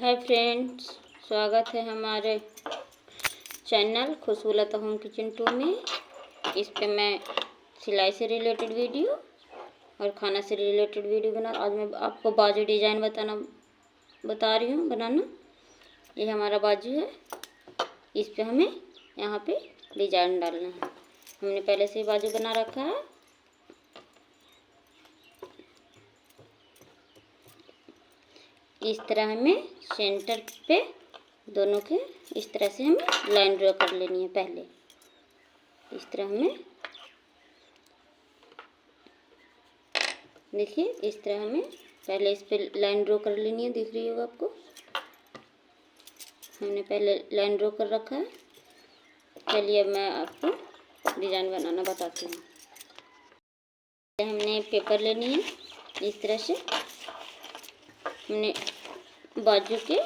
Hi friends, स्वागत है हमारे चैनल खुशबू लता होम किचन 2 में। इस पे मैं सिलाई से रिलेटेड वीडियो और खाना से रिलेटेड वीडियो आज मैं आपको बाजू डिज़ाइन बता रही हूँ बनाना। ये हमारा बाजू है, इस पे हमें यहाँ पे डिज़ाइन डालना है। हमने पहले से ही बाजू बना रखा है। इस तरह हमें सेंटर पे दोनों के इस तरह से हमें लाइन ड्रॉ कर लेनी है। पहले इस तरह हमें देखिए, इस तरह हमें पहले इस पे लाइन ड्रॉ कर लेनी है। दिख रही होगा आपको, हमने पहले लाइन ड्रॉ कर रखा है। चलिए अब मैं आपको डिज़ाइन बनाना बताती हूँ। हमने पेपर लेनी है। इस तरह से हमने बाजू के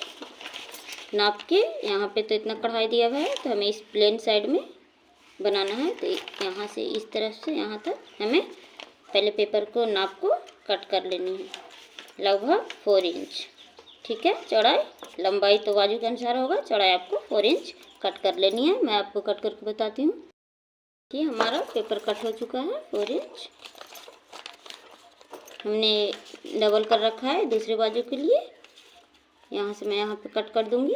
नाप के यहाँ पे तो इतना कढ़ाई दिया हुआ है, तो हमें इस प्लेन साइड में बनाना है। तो यहाँ से इस तरफ से यहाँ तक हमें पहले पेपर को नाप को कट कर लेनी है, लगभग 4 इंच। ठीक है, चौड़ाई लंबाई तो बाजू के अनुसार होगा, चौड़ाई आपको 4 इंच कट कर लेनी है। मैं आपको कट करके बताती हूँ कि हमारा पेपर कट हो चुका है 4 इंच। हमने डबल कर रखा है दूसरे बाजू के लिए। यहाँ से मैं यहाँ पे कट कर दूँगी।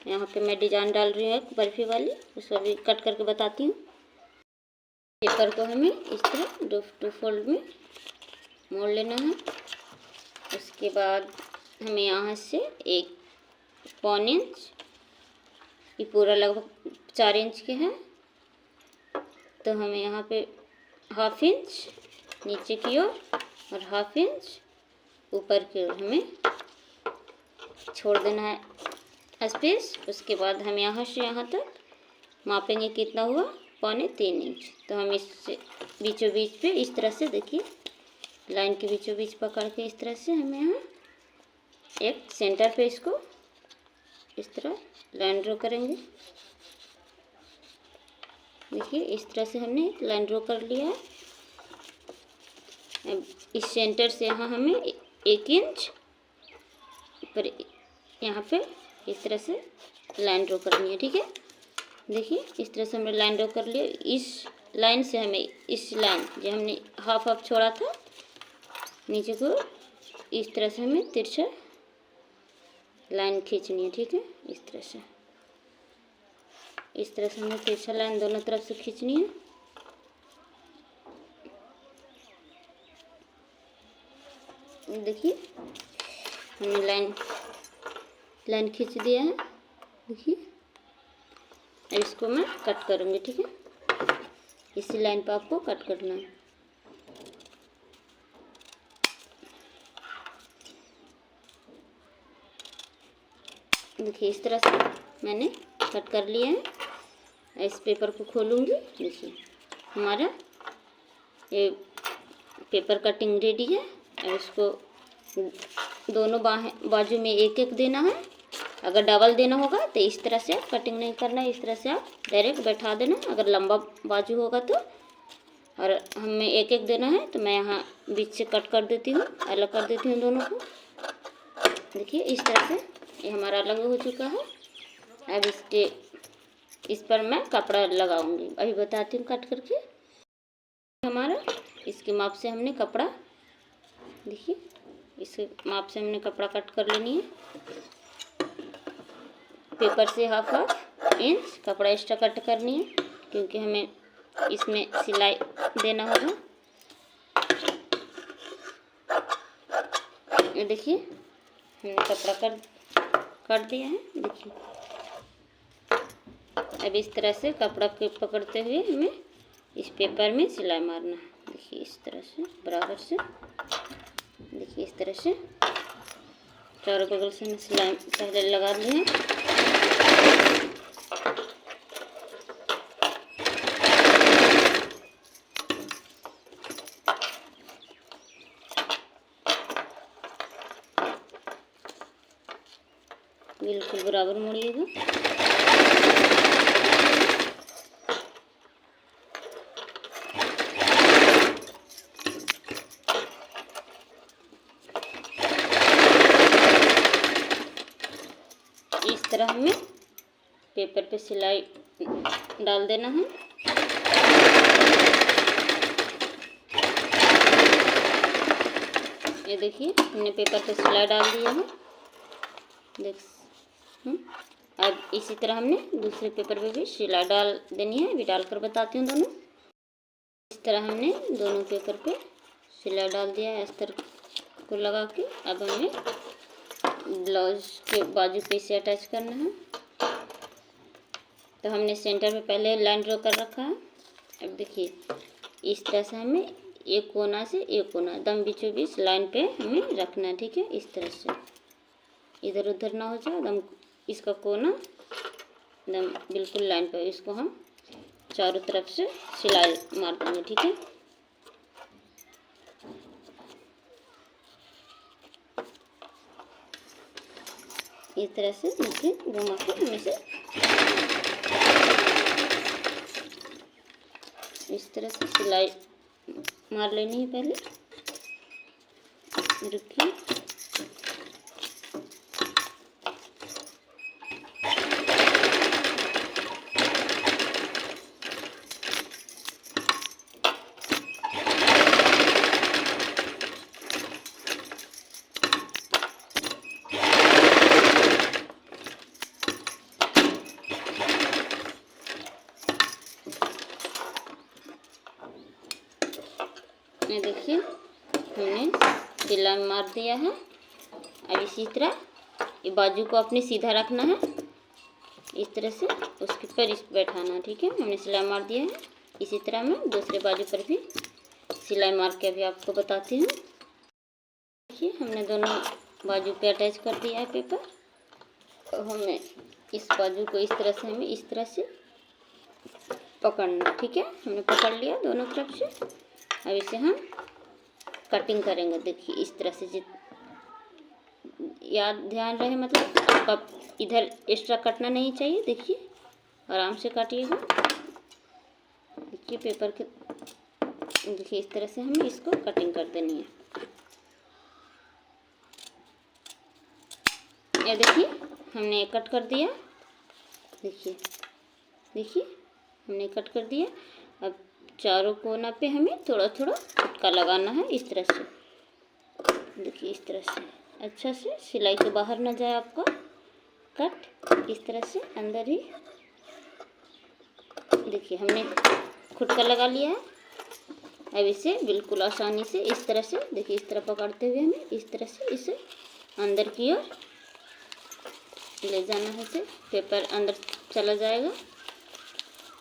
यहाँ पे मैं डिज़ाइन डाल रही हूँ एक बर्फ़ी वाली, उसको भी कट करके बताती हूँ। पेपर को हमें इस तरह 2 फोल्ड में मोड़ लेना है। उसके बाद हमें यहाँ से 1 पौन इंच, ये पूरा लगभग 4 इंच के हैं, तो हमें यहाँ पे 1/2 इंच नीचे की ओर और 1/2 इंच ऊपर की ओर हमें छोड़ देना है स्पेस। उसके बाद हम यहाँ से यहाँ तक मापेंगे कितना हुआ, 2.25 इंच। तो हम इससे बीचों बीच पे इस तरह से देखिए, लाइन के बीचों बीच पकड़ के इस तरह से हमें यहाँ एक सेंटर पे इसको इस तरह लाइन ड्रॉ करेंगे। देखिए, इस तरह से हमने एक लाइन ड्रॉ कर लिया है। अब इस सेंटर से यहाँ हमें 1 इंच पर यहाँ पे इस तरह से लाइन ड्रॉ करनी है। ठीक है, देखिए इस तरह से हमने लाइन ड्रॉ कर लिया। इस लाइन से हमें इस लाइन जो हमने हाफ छोड़ा था नीचे को, इस तरह से हमें तिरछा लाइन खींचनी है। ठीक है, इस तरह से हमें तिरछा लाइन दोनों तरफ से खींचनी है। देखिए, हमने लाइन खींच दिया है। देखिए, अब इसको मैं कट करूँगी। ठीक है, इसी लाइन पर आपको कट करना है। देखिए, इस तरह से मैंने कट कर लिया है। इस पेपर को खोलूँगी। देखिए, हमारा ये पेपर कटिंग रेडी है। अब इसको दोनों बाजू में 1-1 देना है। अगर डबल देना होगा तो इस तरह से कटिंग नहीं करना है, इस तरह से आप डायरेक्ट बैठा देना। अगर लंबा बाजू होगा तो, और हमें 1-1 देना है, तो मैं यहाँ बीच से कट कर देती हूँ, अलग कर देती हूँ दोनों को। देखिए, इस तरह से ये हमारा अलग हो चुका है। अब इस पर मैं कपड़ा लगाऊंगी, अभी बताती हूँ कट करके। हमारा इसके माप से हमने कपड़ा, देखिए इस माप से हमने कपड़ा कट कर लेनी है। पेपर से 1/2 इंच कपड़ा एक्स्ट्रा कट करनी है, क्योंकि हमें इसमें सिलाई देना होगा। ये देखिए, हमने कपड़ा कर दिया है। देखिए, अब इस तरह से कपड़ा को पकड़ते हुए हमें इस पेपर में सिलाई मारना है। देखिए, इस तरह से बराबर से, देखिए इस तरह से चारों बगल से मैं सिलाई पहले लगा दी है। बिल्कुल बराबर मोड़िएगा। इस तरह हमें पेपर पे सिलाई डाल देना है। ये देखिए हमने पेपर पे सिलाई डाल दिया है। देख अब इसी तरह हमने दूसरे पेपर पे भी सिलाई डाल देनी है। अभी डालकर बताती हूँ दोनों। इस तरह हमने दोनों पेपर पे सिलाई डाल दिया है अस्तर को लगा के। अब हमें ब्लाउज के बाजू पे इसे अटैच करना है। तो हमने सेंटर में पहले लाइन ड्रॉ कर रखा है। अब देखिए इस तरह से हमें एक कोना से एक कोना एकदम बीचों बीच लाइन पे हमें रखना है। ठीक है, इस तरह से इधर उधर ना हो जाए, एकदम इसका कोना एकदम बिल्कुल लाइन पे। इसको हम चारों तरफ से सिलाई मार देंगे। ठीक है, इस तरह से नीचे घुमा के हमें से इस तरह से सिलाई मार लेनी है। पहले रुकिए, ये देखिए हमने सिलाई मार दिया है। अब इसी तरह ये बाजू को अपने सीधा रखना है, इस तरह से उसके पर इस बैठाना है। ठीक है, हमने सिलाई मार दिया है। इसी तरह मैं दूसरे बाजू पर भी सिलाई मार के अभी आपको बताती हूँ। देखिए हमने दोनों बाजू पे अटैच कर दिया है पेपर। तो हमें इस बाजू को इस तरह से हमें इस तरह से पकड़ना। ठीक है, हमने पकड़ लिया दोनों तरफ से। अब इसे हम कटिंग करेंगे। देखिए इस तरह से याद ध्यान रहे, मतलब आपका इधर एक्स्ट्रा कटना नहीं चाहिए। देखिए आराम से काटिएगा। देखिए पेपर के देखिए इस तरह से हमें इसको कटिंग कर देनी है। ये देखिए हमने कट कर दिया। देखिए देखिए हमने कट कर दिया। अब चारों कोना पे हमें थोड़ा थोड़ा फुटका लगाना है इस तरह से। देखिए इस तरह से अच्छा से सिलाई के बाहर ना जाए आपका कट, इस तरह से अंदर ही। देखिए हमने फुटका लगा लिया है। अब इसे बिल्कुल आसानी से इस तरह से देखिए इस तरह पकड़ते हुए हमें इस तरह से इसे अंदर की ओर ले जाना है। इसे पेपर अंदर चला जाएगा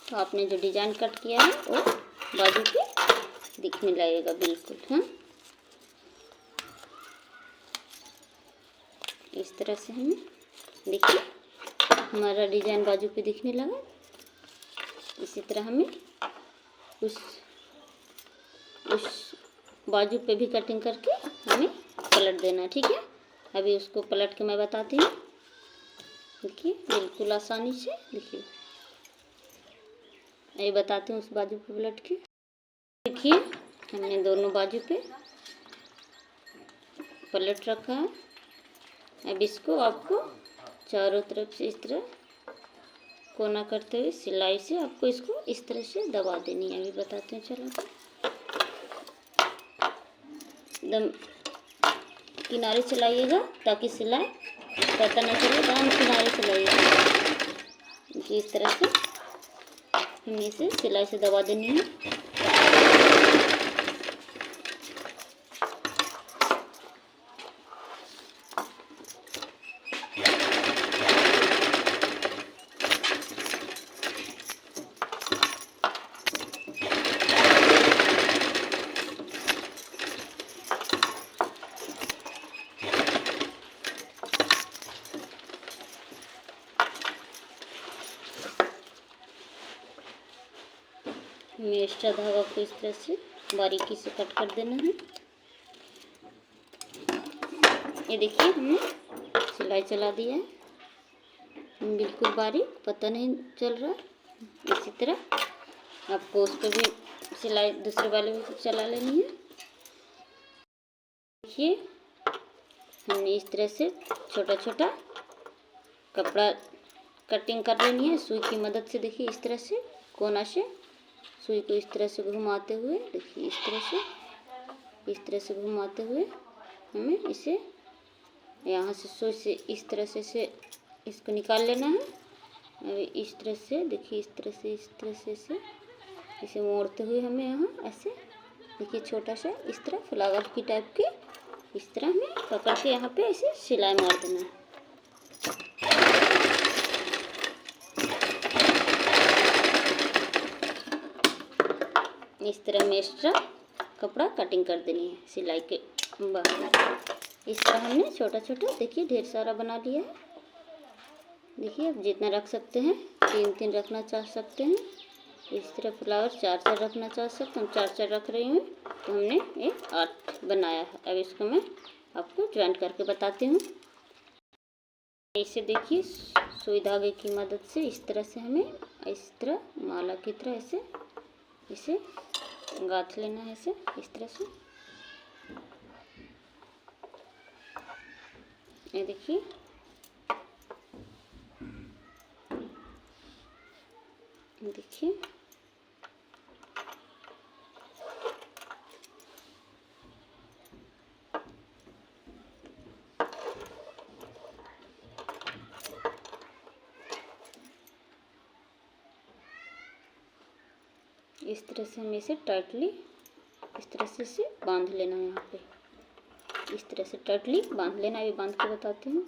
तो आपने जो डिजाइन कट किया है वो बाजू पे दिखने लगेगा बिल्कुल। हाँ, इस तरह से हमें देखिए हमारा डिजाइन बाजू पे दिखने लगा। इसी तरह हमें उस बाजू पे भी कटिंग करके हमें पलट देना। ठीक है, अभी उसको पलट के मैं बताती हूँ। देखिए बिल्कुल आसानी से देखिए ये बताती हूँ उस बाजू पे पलट के। देखिए हमने दोनों बाजू पे पलट रखा है। अब इसको आपको चारों तरफ से इस तरह कोना करते हुए सिलाई से आपको इसको इस तरह से दबा देनी है। अभी बताते हैं, चलो एकदम किनारे चलाइएगा ताकि सिलाई पता नहीं चले। एकदम किनारे चलाइएगा। इस तरह से हमें इसे सिलाई से दबा देनी है। हमें एक्स्ट्रा धागा को इस तरह से बारीकी से कट कर देना है। ये देखिए हमने सिलाई चला दिया है बिल्कुल बारीक, पता नहीं चल रहा। इसी तरह आपको उस पर भी सिलाई दूसरे वाले में चला लेनी है। देखिए हमने इस तरह से छोटा छोटा कपड़ा कटिंग कर लेनी है सुई की मदद से। देखिए इस तरह से कोना से सुई को इस तरह से घुमाते हुए, देखिए इस तरह से घुमाते हुए हमें इसे यहाँ से सुई से इस तरह से इसको निकाल लेना है। अभी इस तरह से देखिए इस तरह से इसे मोड़ते हुए हमें यहाँ ऐसे देखिए छोटा सा इस तरह फ्लावर की टाइप के इस तरह हमें पकड़ के यहाँ पे ऐसे सिलाई मार देना है। इस तरह में एक्स्ट्रा कपड़ा कटिंग कर देनी है सिलाई के बाद। इस तरह हमने छोटा छोटा देखिए ढेर सारा बना लिया है। देखिए अब जितना रख सकते हैं, 3-3 रखना चाह सकते हैं। इस तरह फ्लावर 4-4 रखना चाह सकते हैं, हम 4-4 रख रही हूँ, तो हमने एक 8 बनाया है। अब इसको मैं आपको ज्वाइंट करके बताती हूँ। इसे देखिए सुई धागे की मदद से इस तरह से हमें इस तरह माला की तरह ऐसे इसे गाँथ लेना है, ऐसे इस तरह से। ये देखिए इस तरह से हमें इसे टाइटली इस तरह से इसे बांध लेना है। यहाँ पे इस तरह से टाइटली बांध लेना है। ये बांध के बताती हूँ।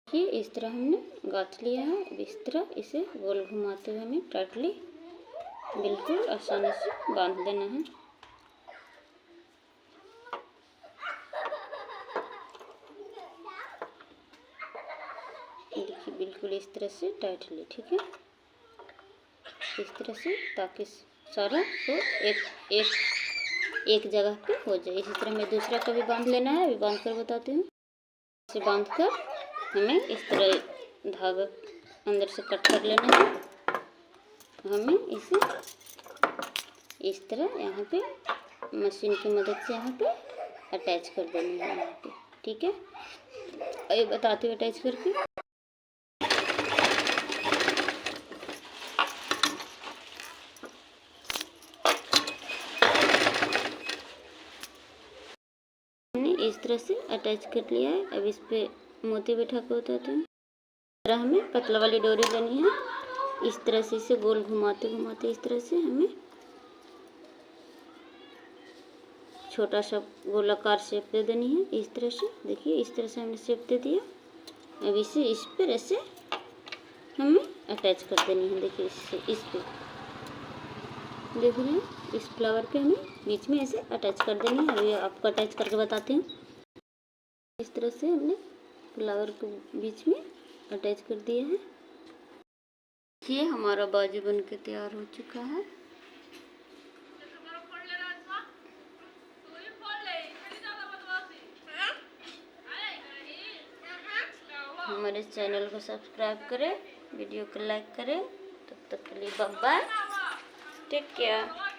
देखिए इस तरह हमने गाँथ लिया है। अब इस तरह इसे गोल घुमाते हुए हमें टाइटली बिल्कुल आसानी से बांध लेना है। देखिए बिल्कुल इस तरह से टाइटली, ठीक है, इस तरह से, ताकि सारा तो एक जगह पे हो जाए। इसी तरह मैं दूसरा का भी बांध लेना है। अभी बांध कर बताती हूँ। इसे बांध कर हमें इस तरह धागा अंदर से कट कर लेना है। हमें इसे इस तरह यहाँ पे मशीन की मदद से यहाँ पे अटैच कर देना है यहाँ पे, ठीक है। अभी बताती हूँ अटैच करके। इस तरह से अटैच कर लिया है। अब इस पे मोती बैठा के बताते हैं। इस तरह हमें पतला वाली डोरी लेनी है। इस तरह से इसे गोल घुमाते घुमाते इस तरह से हमें छोटा सा गोलाकार शेप दे देनी है। इस तरह से देखिए इस तरह से हमने शेप दे दिया। अब इसे इस पर ऐसे हमें अटैच कर देनी है। देखिए इस पे देख रहे हैं, इस फ्लावर पे हमें बीच में ऐसे अटैच कर देनी है। अभी आपको अटैच करके बताती हूँ। इस तरह से हमने फ्लावर को बीच में अटैच कर दिया है। ये हमारा बाजू बन के तैयार हो चुका है। हमारे चैनल को सब्सक्राइब करें, वीडियो को लाइक करें। तब तक के लिए बाय बाय, टेक केयर।